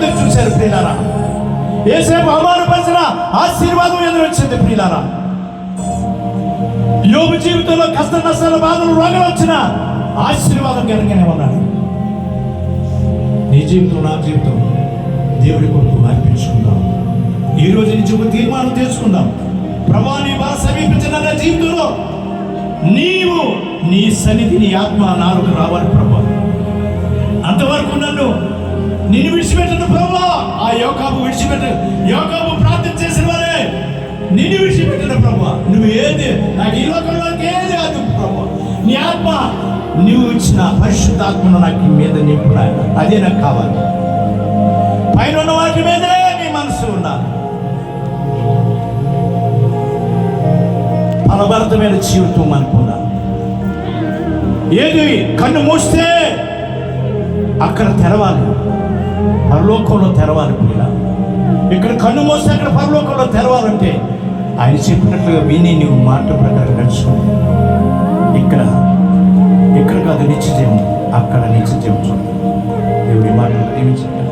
ఎదురు చూశారు ప్రియులారా. యేసేపు అవమానపరిచిన ఆశీర్వాదం ఎదురొచ్చింది ప్రియులారా. యోబు జీవితంలో కష్ట నష్టాల బాధలు రోగాలు వచ్చిన ఆశీర్వాదం కనుకనే ఉన్నాడు. నీ జీవితం నా జీవితం దేవుడి కొరకు అర్పించుకుందాం. ఈ రోజు నుంచి ఒక తీర్మానం తీసుకుందాం. ప్రభువా, నీ బాధ సమీపించిన నా జీవితంలో నీవు నీ సన్నిధి, నీ ఆత్మ నాలుగు రావాలి ప్రభువా. అంతవరకు నిన్ను విడిచిపెట్టను ప్రభువా. ఆ యోకాబు ప్రార్థన చేసిన వారే నిన్ను విడిచిపెట్టిన ప్రభువా. నువ్వు ఏది నాకు ఈ లోకంలోకి ఏది అది ప్రభువా. నీ ఆత్మ నువ్వు ఇచ్చిన పరిశుద్ధాత్మను నాకు మీద నింపు నాయన. అదే నాకు కావాలి. పైన ఉన్న వాటి మీదే నీ మనసు ఉండాలి. ఫలభరితమైన జీవితం అనుకున్నా. ఏది కన్ను మూస్తే అక్కడ తెరవాలి, పరలోకంలో తెరవాలి పిల్ల. ఇక్కడ కన్ను మూస్తే అక్కడ పరలోకంలో తెరవాలంటే ఆయన చెప్పినట్లుగా విని నువ్వు మాట ప్రకారం నడుచుకుని ఇక్కడ కాదు నిత్య జీవం, అక్కడ నిత్య జీవం చూడాలి. దేవుడి మాట